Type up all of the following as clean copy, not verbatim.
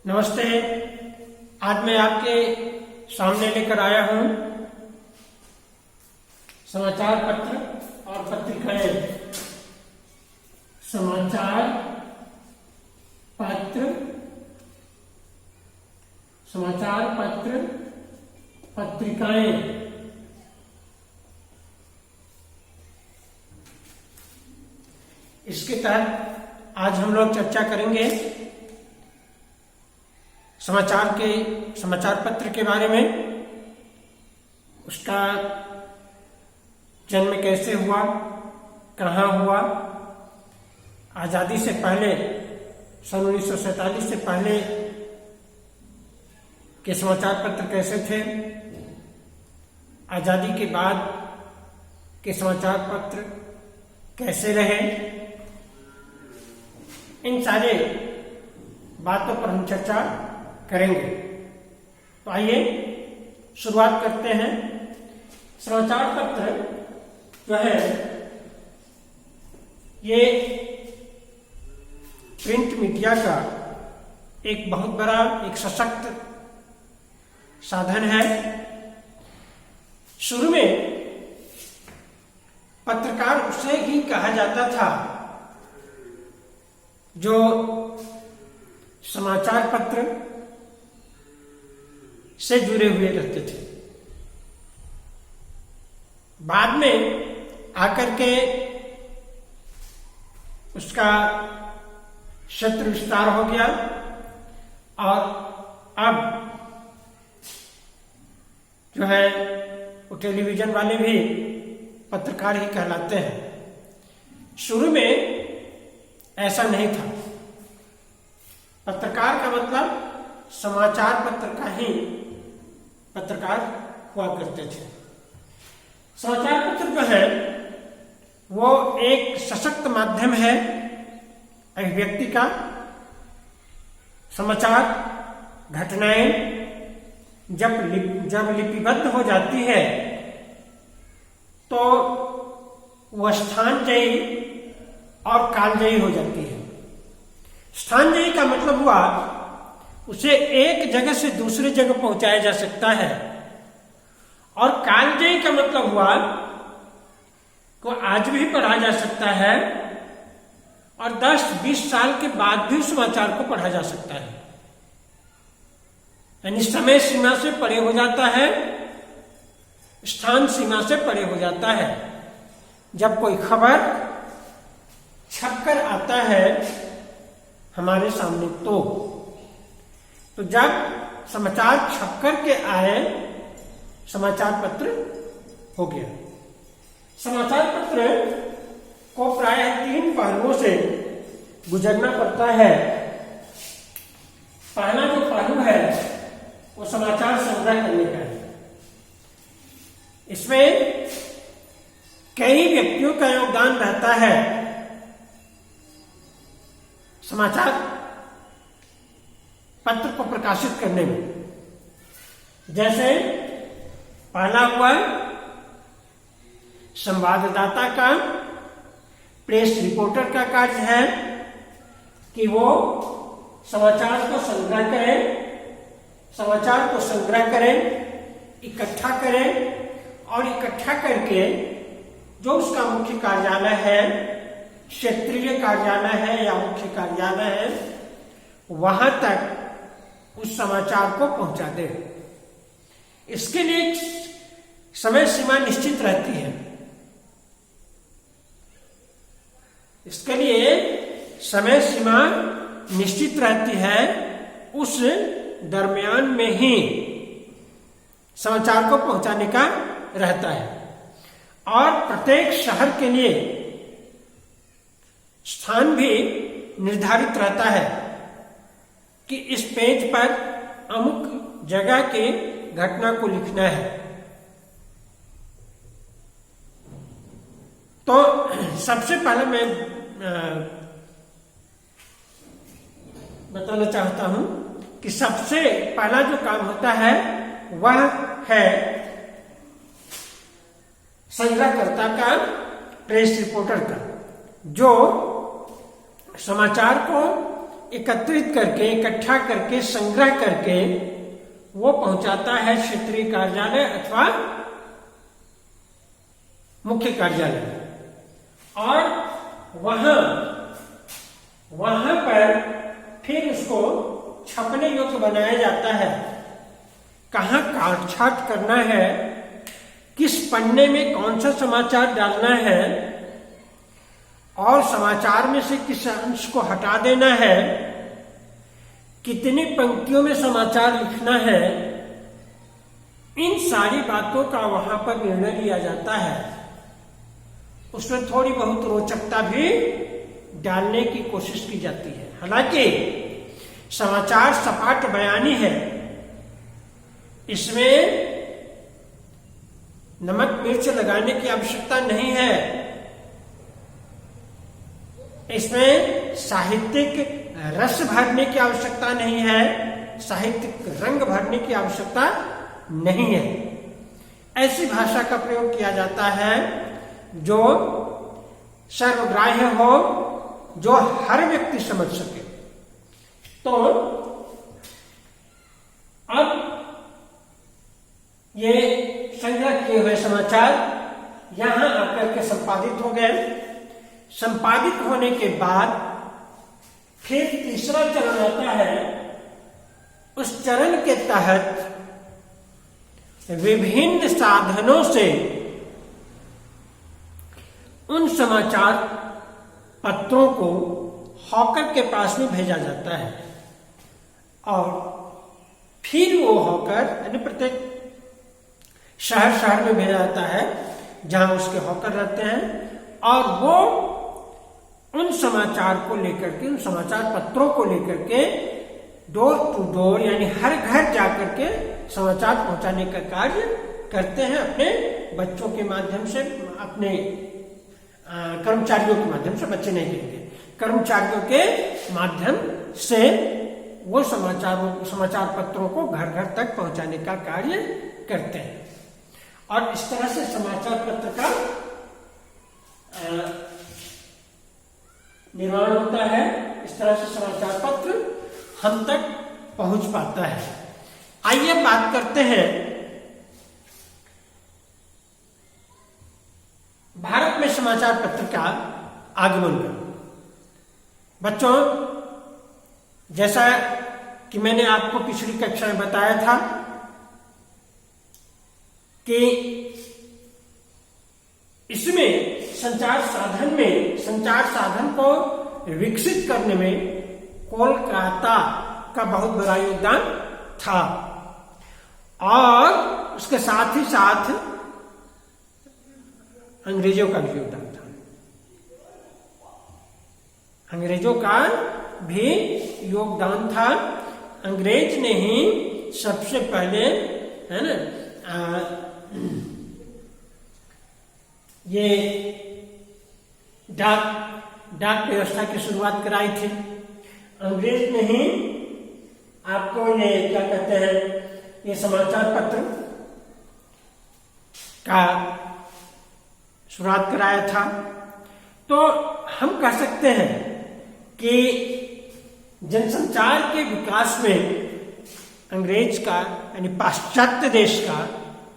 नमस्ते। आज मैं आपके सामने लेकर आया हूं समाचार पत्र और पत्रिकाएं। समाचार पत्र, समाचार पत्र, पत्रिकाएं। इसके तहत आज हम लोग चर्चा करेंगे समाचार पत्र के बारे में। उसका जन्म कैसे हुआ, कहाँ हुआ, आजादी से पहले सन 1947 से पहले के समाचार पत्र कैसे थे, आजादी के बाद के समाचार पत्र कैसे रहे, इन सारे बातों पर हम चर्चा करेंगे। तो आइए शुरुआत करते हैं। समाचार पत्र जो है ये प्रिंट मीडिया का एक बहुत बड़ा, एक सशक्त साधन है। शुरू में पत्रकार उसे ही कहा जाता था जो समाचार पत्र से जुड़े हुए रहते थे। बाद में आकर के उसका क्षेत्र विस्तार हो गया और अब जो है वो टेलीविजन वाले भी पत्रकार ही कहलाते हैं। शुरू में ऐसा नहीं था। पत्रकार का मतलब समाचार पत्र का ही पत्रकार हुआ करते थे। समाचार पत्र जो है वो एक सशक्त माध्यम है अभिव्यक्ति का। समाचार घटनाएं जब लिपिबद्ध हो जाती है तो वह स्थानजयी और कालजयी हो जाती है। स्थानजयी का मतलब हुआ उसे एक जगह से दूसरी जगह पहुंचाया जा सकता है, और कालजयी का मतलब हुआ को आज भी पढ़ा जा सकता है और 10-20 साल के बाद भी समाचार को पढ़ा जा सकता है। यानी समय सीमा से परे हो जाता है, स्थान सीमा से परे हो जाता है। जब कोई खबर छपकर आता है हमारे सामने तो जब समाचार छपकर के आए समाचार पत्र हो गया। समाचार पत्र को प्रायः 3 पहलुओं से गुजरना पड़ता है। पहला जो पहलू है वो समाचार संग्रह करने का है। इसमें कई व्यक्तियों का योगदान रहता है। समाचार पत्र को प्रकाशित करने में, जैसे पहला हुआ संवाददाता का, प्रेस रिपोर्टर का कार्य है कि वो समाचार को संग्रह करें, समाचार को संग्रह करें, इकट्ठा करें और इकट्ठा करके जो उसका मुख्य कार्यालय है, क्षेत्रीय कार्यालय है या मुख्य कार्यालय है, वहां तक उस समाचार को पहुंचा दे। इसके लिए समय सीमा निश्चित रहती है। इसके लिए समय सीमा निश्चित रहती है। उस दरमियान में ही समाचार को पहुंचाने का रहता है। और प्रत्येक शहर के लिए स्थान भी निर्धारित रहता है कि इस पेज पर अमुक जगह के घटना को लिखना है। तो सबसे पहले मैं बताना चाहता हूं कि सबसे पहला जो काम होता है वह है संग्रहकर्ता का, प्रेस रिपोर्टर का, जो समाचार को एकत्रित करके, इकट्ठा करके, संग्रह करके वो पहुंचाता है क्षेत्रीय कार्यालय अथवा मुख्य कार्यालय, और वहां पर फिर उसको छपने योग्य बनाया जाता है। कहाँ काट छाट करना है, किस पन्ने में कौन सा समाचार डालना है, और समाचार में से किस अंश को हटा देना है, कितनी पंक्तियों में समाचार लिखना है, इन सारी बातों का वहां पर निर्णय लिया जाता है। उसमें थोड़ी बहुत रोचकता भी डालने की कोशिश की जाती है। हालांकि समाचार सपाट बयानी है, इसमें नमक मिर्च लगाने की आवश्यकता नहीं है, इसमें साहित्यिक रस भरने की आवश्यकता नहीं है, साहित्यिक रंग भरने की आवश्यकता नहीं है। ऐसी भाषा का प्रयोग किया जाता है जो सर्वग्राह्य हो, जो हर व्यक्ति समझ सके। तो अब ये संग्रह किए हुए समाचार यहां आकर के संपादित हो गए। संपादित होने के बाद फिर तीसरा चरण आता है। उस चरण के तहत विभिन्न साधनों से उन समाचार पत्रों को हॉकर के पास में भेजा जाता है, और फिर वो हॉकर यानी प्रत्येक शहर में भेजा जाता है जहां उसके हॉकर रहते हैं, और वो उन समाचार को लेकर के, उन समाचार पत्रों को लेकर के डोर टू डोर यानी हर घर जाकर के समाचार पहुंचाने का कार्य करते हैं, अपने बच्चों के माध्यम से, अपने कर्मचारियों के माध्यम से, बच्चे नहीं कहते, कर्मचारियों के माध्यम से वो समाचार पत्रों को घर घर तक पहुंचाने का कार्य करते हैं। और इस तरह से समाचार पत्र का निर्माण होता है। इस तरह से समाचार पत्र हम तक पहुंच पाता है। आइए बात करते हैं भारत में समाचार पत्र का आगमन का। बच्चों, जैसा कि मैंने आपको पिछली कक्षा में बताया था कि इसमें संचार साधन को विकसित करने में कोलकाता का बहुत बड़ा योगदान था, और उसके साथ ही साथ अंग्रेजों का भी योगदान था। अंग्रेजों का भी योगदान था। अंग्रेज ने ही सबसे पहले, है ना, ये डाक व्यवस्था की शुरुआत कराई थी। अंग्रेज ने ही आपको ये क्या कहते हैं, ये समाचार पत्र का शुरुआत कराया था। तो हम कह सकते हैं कि जनसंचार के विकास में अंग्रेज का यानी पाश्चात्य देश का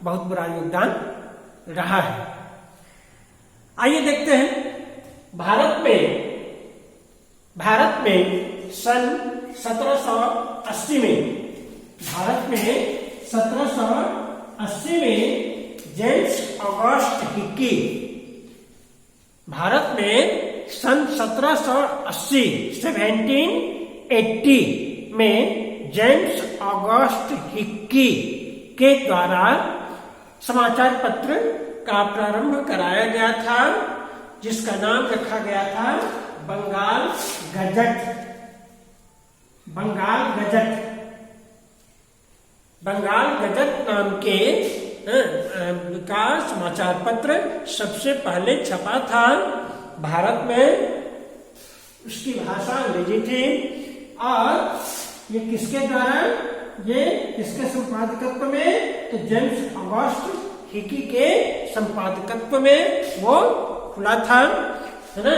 बहुत बड़ा योगदान रहा है। आइए देखते हैं भारत में सन 1780 में जेम्स ऑगस्ट हिक्की, भारत में सन 1780 में जेम्स ऑगस्ट हिक्की के द्वारा समाचार पत्र का प्रारंभ कराया गया था, जिसका नाम रखा गया था बंगाल गजट। बंगाल गजट नाम के का समाचार पत्र सबसे पहले छपा था भारत में। उसकी भाषा अंग्रेजी थी, और ये किसके द्वारा, ये किसके संपादकत्व में, तो जेम्स ऑगस्ट हिक्की के संपादकत्व में वो खुला था, है ना।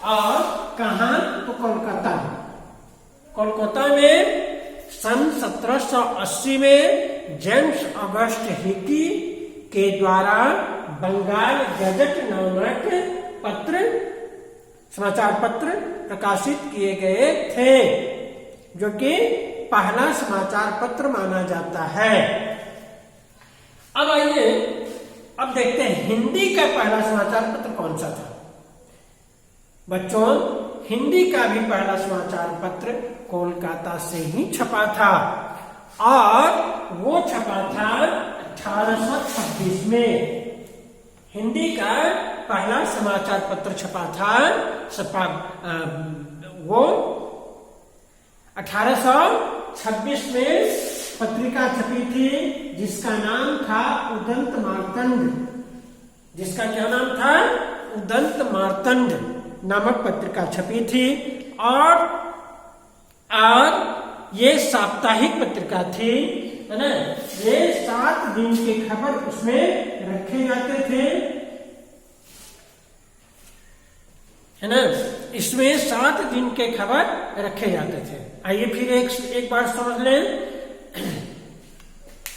और कहाँ, तो कोलकाता। कोलकाता में सन 1780 में जेम्स ऑगस्ट हिकी के द्वारा बंगाल गजट नामक पत्र, समाचार पत्र प्रकाशित किए गए थे, जो कि पहला समाचार पत्र माना जाता है। अब आइए अब देखते हैं हिंदी का पहला समाचार पत्र कौन सा था। बच्चों, हिंदी का भी पहला समाचार पत्र कोलकाता से ही छपा था और वो छपा था 1826 में। हिंदी का पहला समाचार पत्र छपा था वो 1826 में पत्रिका छपी थी जिसका नाम था उदंत मार्तंड। जिसका क्या नाम था? उदंत मार्तंड नामक पत्रिका छपी थी और ये साप्ताहिक पत्रिका थी, है ना। ये 7 दिन के खबर उसमें रखे जाते थे, है ना। इसमें 7 दिन के खबर रखे जाते थे। आइए फिर एक बार समझ लें।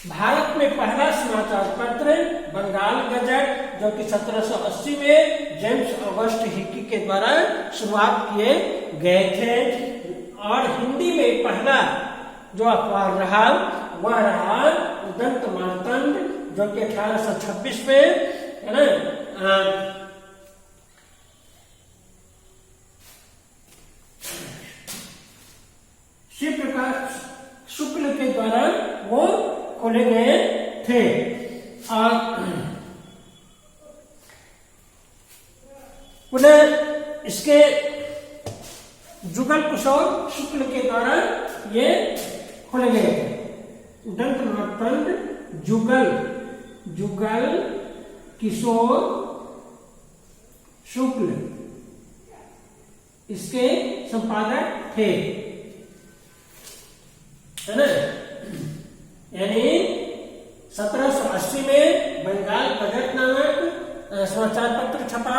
भारत में पहला समाचार पत्र बंगाल गजट, जो कि 1780 में जेम्स ऑगस्ट हिकी के द्वारा शुरुआत किए गए थे, और हिंदी में पहला जो अखबार रहा वह रहा उदंत मार्तंड, जो कि 1826 में, है ना, शिव प्रकाश शुक्ल के द्वारा वो खोले गए थे। और पुनः इसके जुगल किशोर शुक्ल के द्वारा ये खोले गए थे। उदंत मार्तंड जुगल किशोर शुक्ल इसके संपादक थे, है ना। यानी 1780 में बंगाल गजट नामक समाचार पत्र छपा,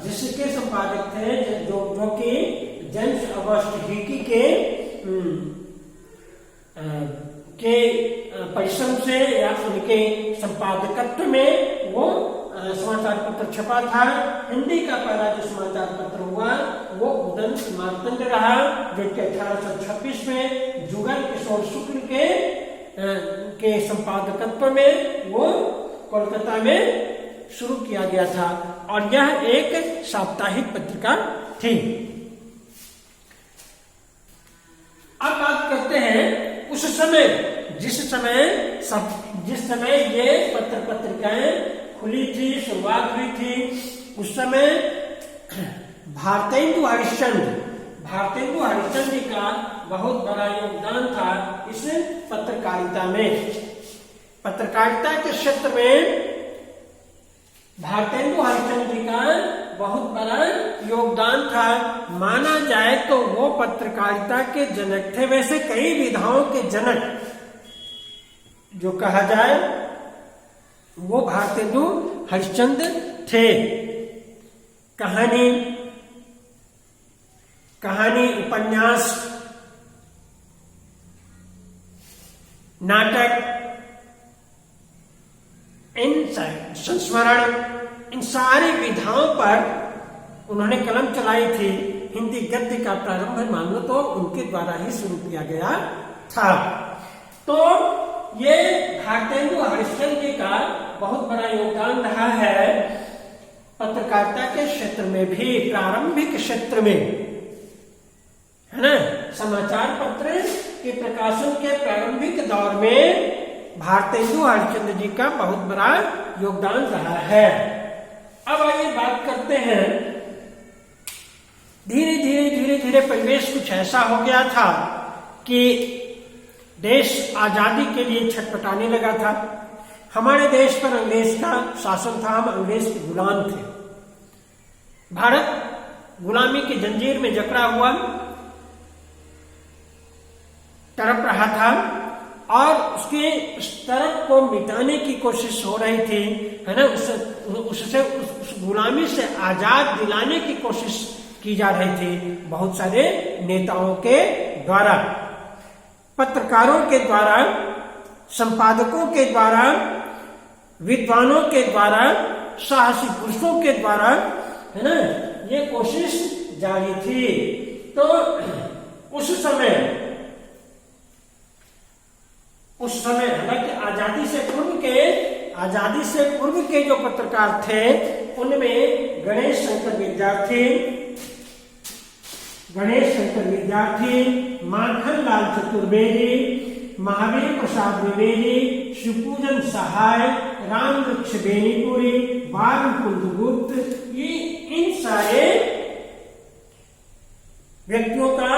जिसके संपादक थे जो कि जेम्स ऑगस्ट हिकी के परिश्रम से या उनके संपादकत्व में वो समाचार पत्र छपा था। हिंदी का पहला जो समाचार पत्र हुआ वो उदंत मार्तंड रहा, जो कि 1826 में जुगल किशोर शुक्ल के संपादकत्व में वो कोलकाता में शुरू किया गया था, और यह एक साप्ताहिक पत्रिका थी। अब बात करते हैं उस समय, जिस समय ये पत्रिकाएं खुली थी, शुरुआत हुई थी। उस समय भारतेंदु हरिश्चंद्र जी का बहुत बड़ा योगदान था इस पत्रकारिता में। पत्रकारिता के क्षेत्र में भारतेंदु हरिश्चंद्र जी का बहुत बड़ा योगदान था। माना जाए तो वो पत्रकारिता के जनक थे। वैसे कई विधाओं के जनक जो कहा जाए वो भारतेंदु हरिश्चंद्र थे। कहानी, उपन्यास, नाटक, संस्मरण, इन सारी विधाओं पर उन्होंने कलम चलाई थी। हिंदी गद्य का प्रारंभ मान लो तो उनके द्वारा ही शुरू किया गया था। तो ये भारतेंदु हरिश्चंद्र जी का बहुत बड़ा योगदान रहा है पत्रकारिता के क्षेत्र में भी, प्रारंभिक क्षेत्र में, है ना। समाचार पत्र के प्रकाशन के प्रारंभिक दौर में भारतेंदु हरिश्चंद्र जी का बहुत बड़ा योगदान रहा है। अब आइए बात करते हैं, धीरे धीरे परिवेश कुछ ऐसा हो गया था कि देश आजादी के लिए छटपटाने लगा था। हमारे देश पर अंग्रेज का शासन था, हम अंग्रेज के गुलाम थे। भारत गुलामी की जंजीर में जकड़ा हुआ तड़प रहा था और उसके उस तड़प को मिटाने की कोशिश हो रही थी, है ना। उस गुलामी से आजाद दिलाने की कोशिश की जा रही थी बहुत सारे नेताओं के द्वारा, पत्रकारों के द्वारा, संपादकों के द्वारा, विद्वानों के द्वारा, साहसी पुरुषों के द्वारा, है ना, ये कोशिश जारी थी। तो उस समय हालांकि आजादी से पूर्व के जो पत्रकार थे उनमें गणेश शंकर विद्यार्थी, माखनलाल चतुर्वेदी, महावीर प्रसाद द्विवेदी, शिवपूजन सहाय, रामवृक्ष बेनीपुरी, बाल मुकुंद गुप्त, ये इन सारे व्यक्तियों का,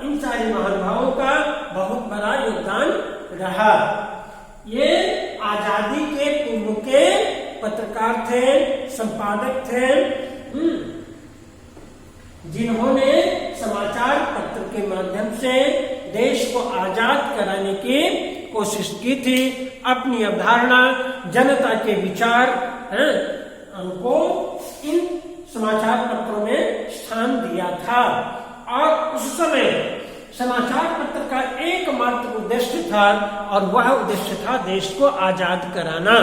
इन सारे महानुभावों का बहुत बड़ा योगदान रहा। ये आजादी के पूर्व के पत्रकार थे, संपादक थे, जिन्होंने समाचार पत्र के माध्यम से देश को आजाद कराने की कोशिश की थी। अपनी अवधारणा, जनता के विचार उनको इन समाचार पत्रों में स्थान दिया था। और उस समय समाचार पत्र का एकमात्र उद्देश्य था और वह उद्देश्य था देश को आजाद कराना।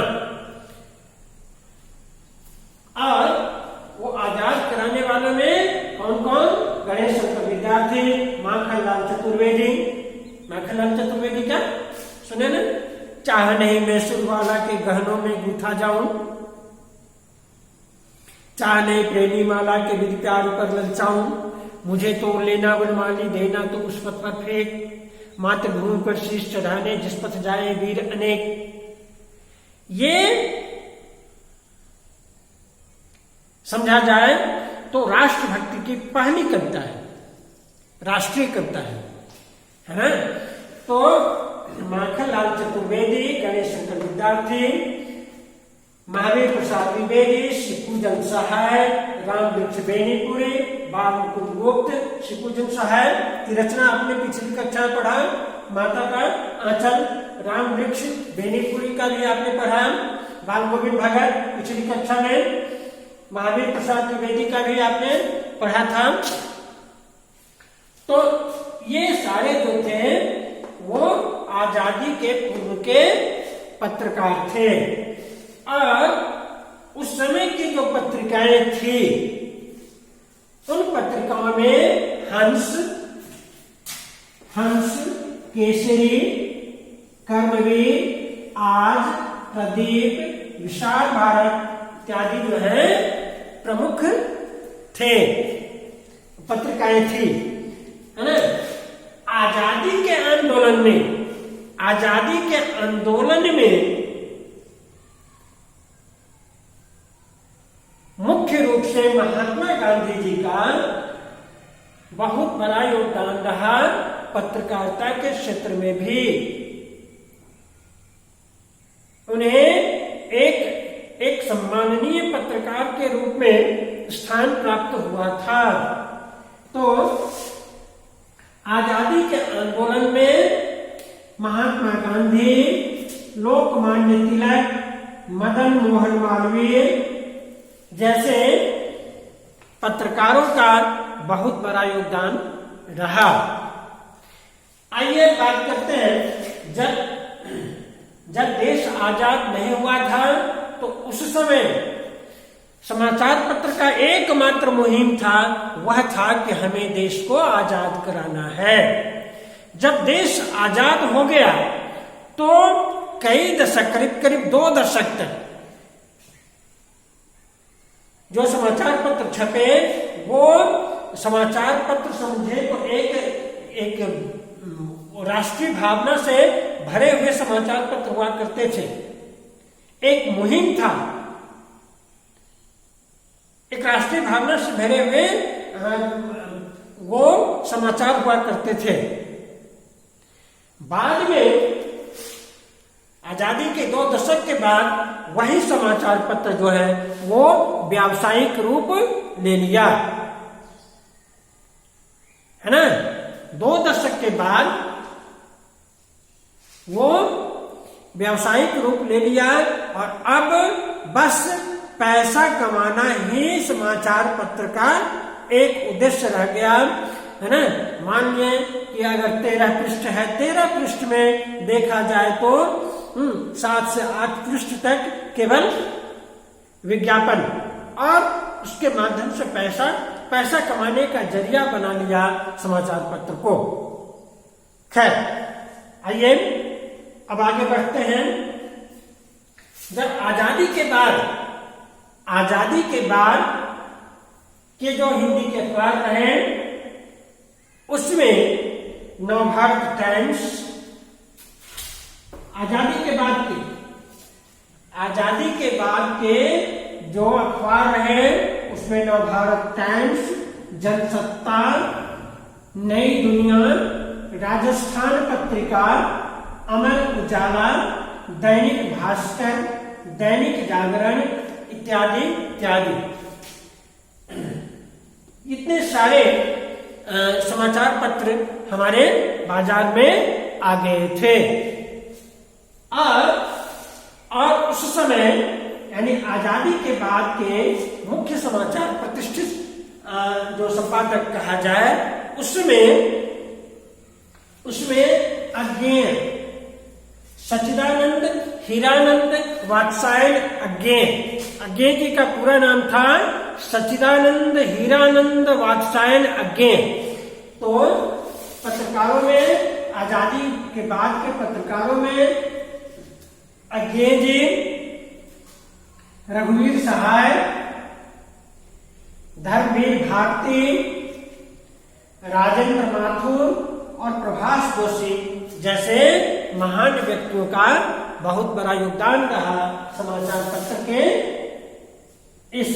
और वो आजाद कराने वालों में कौन कौन? गणेश शंकर विद्यार्थी, माखनलाल चतुर्वेदी क्या सुने ना? चाह नहीं मैं सुरवाला के गहनों में गूथा जाऊं, चाह नहीं प्रेमी माला के विधि प्यार पर ललचाऊं, मुझे तो लेना वनमाली देना तो उस पथ पर फेंक, मातृभूमि पर शीश चढ़ाने जिस पथ जाए वीर अनेक। ये समझा जाए तो राष्ट्रभक्ति की पहली कविता है, राष्ट्रीय कविता है ना? तो माखनलाल चतुर्वेदी, गणेश शंकर विद्यार्थी, महावीर प्रसाद द्विवेदी, शिवपूजन सहाय, रामवृक्ष बेनीपुरी, बाल मुकुंद गुप्त, शिवपूजन सहाय की रचना आपने पिछली कक्षा में पढ़ा। माता का आंचल, रामवृक्ष बेनीपुरी का भी आपने पढ़ा। बाल गोविंद भगत पिछली कक्षा में, महावीर प्रसाद द्विवेदी का भी आपने पढ़ा था। तो ये सारे जो थे वो आजादी के पूर्व के पत्रकार थे। और उस समय की जो पत्रिकाएं थी उन पत्रिकाओं में हंस, केसरी, कर्मवीर, आज, प्रदीप, विशाल भारत इत्यादि जो है प्रमुख थे, पत्रिकाएं थी, है ना? आजादी के आंदोलन में मुख्य रूप से महात्मा गांधी जी का बहुत बड़ा योगदान रहा। पत्रकारिता के क्षेत्र में भी उन्हें एक सम्माननीय पत्रकार के रूप में स्थान प्राप्त हुआ था। तो आजादी के आंदोलन में महात्मा गांधी, लोकमान्य तिलक, मदन मोहन मालवीय जैसे पत्रकारों का बहुत बड़ा योगदान रहा। आइए बात करते हैं, जब देश आजाद नहीं हुआ था तो उस समय समाचार पत्र का एकमात्र मुहिम था, वह था कि हमें देश को आजाद कराना है। जब देश आजाद हो गया तो कई दशक, करीब 2 दशक तक जो समाचार पत्र छपे वो समाचार पत्र समझे तो एक राष्ट्रीय भावना से भरे हुए समाचार पत्र हुआ करते थे। एक मुहिम था, एक राष्ट्रीय भावना से भरे हुए वो समाचार हुआ करते थे। बाद में आजादी के 2 दशक के बाद वही समाचार पत्र जो है वो व्यावसायिक रूप ले लिया, है ना? 2 दशक के बाद वो व्यावसायिक रूप ले लिया और अब बस पैसा कमाना ही समाचार पत्र का एक उद्देश्य रह गया। है ना, मान लिया कि अगर 13 पृष्ठ है, 13 पृष्ठ में देखा जाए तो 7 से 8 पृष्ठ तक केवल विज्ञापन, और उसके माध्यम से पैसा कमाने का जरिया बना लिया समाचार पत्र को। खैर, आइए अब आगे बढ़ते हैं। जब आजादी के बाद के जो हिंदी के अखबार रहे, उसमें नवभारत टाइम्स, आजादी के बाद के जो अखबार रहे उसमें नवभारत टाइम्स, जनसत्ता, नई दुनिया, राजस्थान पत्रिका, अमर उजाला, दैनिक भास्कर, दैनिक जागरण इत्यादि इत्यादि, इतने सारे समाचार पत्र हमारे बाजार में आ गए थे। और उस समय यानी आजादी के बाद के मुख्य समाचार प्रतिष्ठित जो संपादक कहा जाए, उसमें अज्ञेय, सच्चिदानंद हीरानंद वात्सायन अज्ञेय जी का पूरा नाम था सच्चिदानंद हीरानंद वात्सायन अज्ञेय। तो पत्रकारों में, आजादी के बाद के पत्रकारों में अज्ञेय जी, रघुवीर सहाय, धर्मवीर भारती, राजेंद्र माथुर और प्रभास जोशी जैसे महान व्यक्तियों का बहुत बड़ा योगदान रहा समाचार पत्र के इस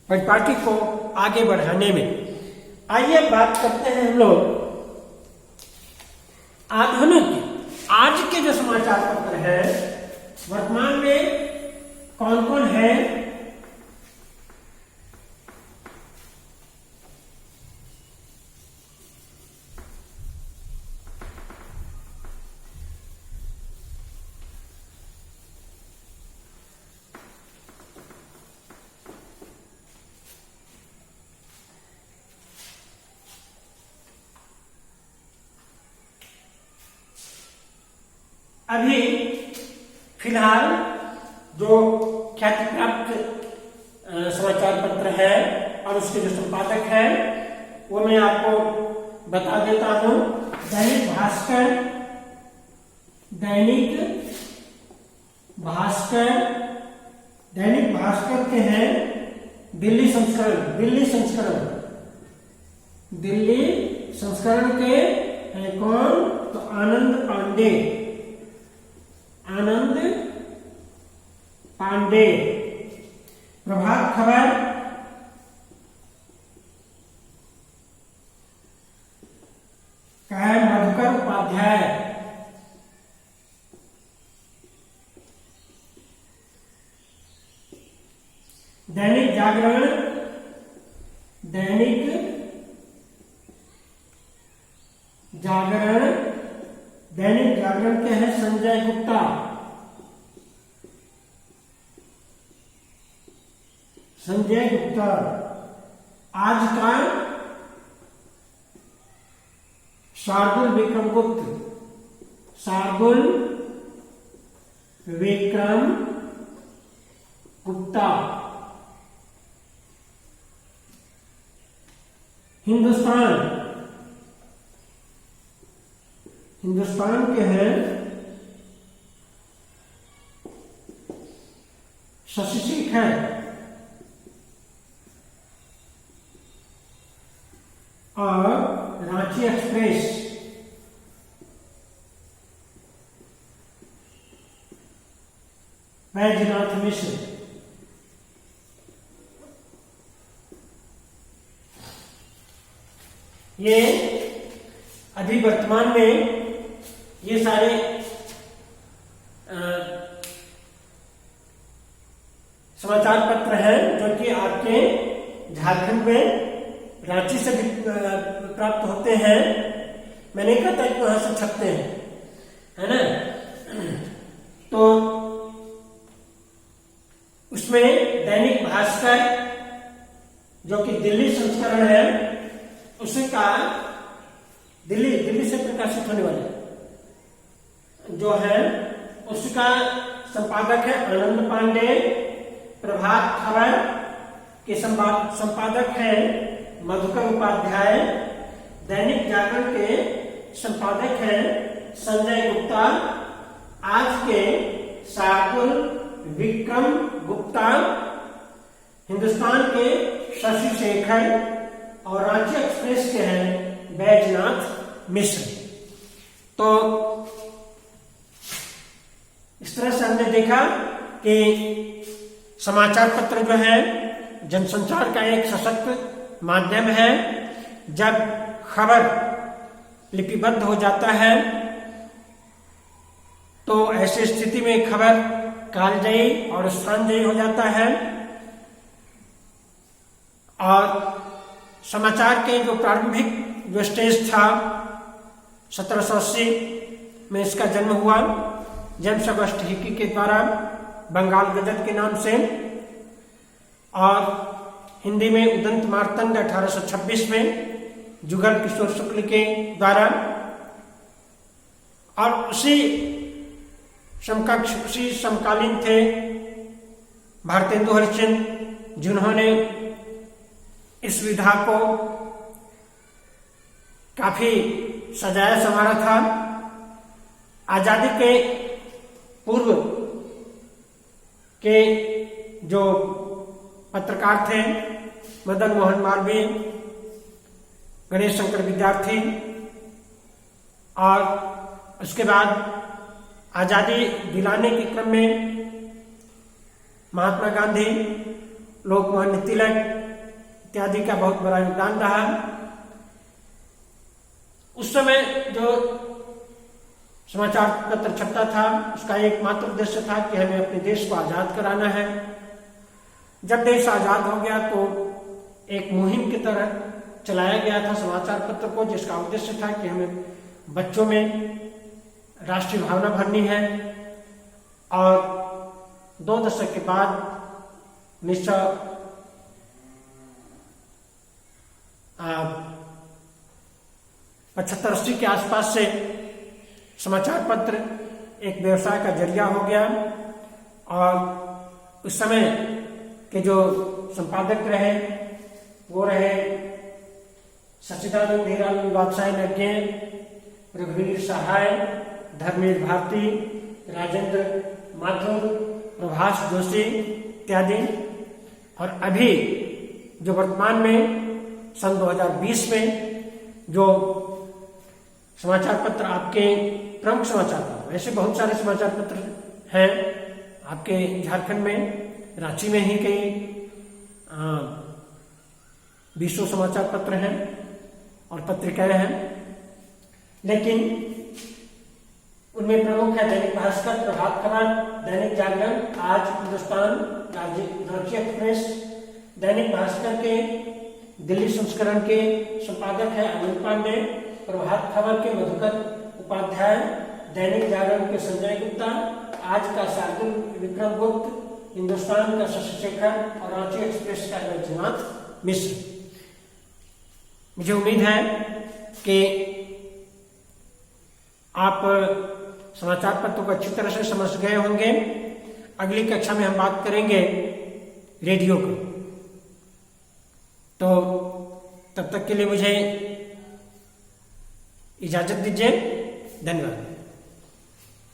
परिपाटी को आगे बढ़ाने में। आइए बात करते हैं हम लोग आधुनिक, आज के जो समाचार पत्र हैं वर्तमान में कौन कौन है। अभी फिलहाल जो ख्याति प्राप्त समाचार पत्र है और उसके जो संपादक हैं वो मैं आपको बता देता हूं। दैनिक भास्कर के हैं दिल्ली संस्करण के हैं कौन, तो आनंद पांडे। प्रभात खबर का है मधुकर उपाध्याय। दैनिक जागरण के हैं संजय गुप्ता। आज का शार्दुल विक्रम गुप्ता। हिंदुस्तान के हैं शशि शेखर। और रांची एक्सप्रेस बैजनाथ मिश्र। ये अभी वर्तमान में ये सारे समाचार पत्र हैं जो कि आपके झारखंड में रांची से भी प्राप्त होते हैं। मैं नहीं कहता कि वहां से छपते हैं, है ना। तो उसमें दैनिक भास्कर, जो कि दिल्ली संस्करण है, उसका दिल्ली से प्रकाशित होने वाला जो है उसका संपादक है आनंद पांडे। प्रभात खबर के संपादक है मधुकर उपाध्याय। दैनिक जागरण के संपादक है संजय गुप्ता। आज के शार्दुल विक्रम गुप्ता। हिंदुस्तान के शशि शेखर और रांची एक्सप्रेस के हैं बैजनाथ मिश्र। तो इस तरह से हमने देखा कि समाचार पत्र जो है जनसंचार का एक सशक्त माध्यम है। जब खबर लिपिबद्ध हो जाता है तो ऐसी स्थिति में खबर कालजयी और स्थानजयी हो जाता है। और समाचार के जो प्रारंभिक जो स्टेज था 1780 में इसका जन्म हुआ जेम्स अगस्ट हिकी के द्वारा बंगाल गजट के नाम से, और हिंदी में उदंत मार्तंड 1826 में जुगल किशोर शुक्ल के द्वारा, और उसी समकक्ष उसी समकालीन थे भारतेंदु हरिश्चंद्र जिन्होंने इस विधा को काफी सजाया संवारा था। आजादी के पूर्व के जो पत्रकार थे मदन मोहन मालवीय, गणेश शंकर विद्यार्थी, और उसके बाद आजादी दिलाने के क्रम में महात्मा गांधी, लोकमान्य तिलक इत्यादि का बहुत बड़ा योगदान रहा। उस समय जो समाचार पत्र छपता था उसका एकमात्र उद्देश्य था कि हमें अपने देश को आजाद कराना है। जब देश आजाद हो गया तो एक मुहिम की तरह चलाया गया था समाचार पत्र को, जिसका उद्देश्य था कि हमें बच्चों में राष्ट्रीय भावना भरनी है। और 2 दशक के बाद 1975-80 के आसपास से समाचार पत्र एक व्यवसाय का जरिया हो गया। और उस समय के जो संपादक रहे वो रहे सच्चिदानंद हीरानंद वात्सायन नज्ञे, रघुवीर सहाय, धर्मेश भारती, राजेंद्र माथुर, प्रभाष जोशी इत्यादि। और अभी जो वर्तमान में सन 2020 में जो समाचार पत्र आपके प्रमुख समाचार पत्र, ऐसे बहुत सारे समाचार पत्र हैं आपके झारखंड में, रांची में ही कई 20 समाचार पत्र हैं और पत्रिकाएं हैं, लेकिन उनमें प्रमुख है दैनिक भास्कर, प्रभात खबर, दैनिक जागरण, आज, हिंदुस्तान, रांची एक्सप्रेस। दैनिक भास्कर के दिल्ली संस्करण के संपादक है आनंद पांडे, प्रभात खबर के मधुकर उपाध्याय, दैनिक जागरण के संजय गुप्ता, आज का शार्दुल विक्रम गुप्त, हिंदुस्तान का शशि शेखर और रांची एक्सप्रेस का बैजनाथ मिश्र। मुझे उम्मीद है कि आप समाचार पत्रों को अच्छी तरह से समझ गए होंगे। अगली कक्षा में हम बात करेंगे रेडियो को। तो तब तक के लिए मुझे इजाजत दीजिए। धन्यवाद।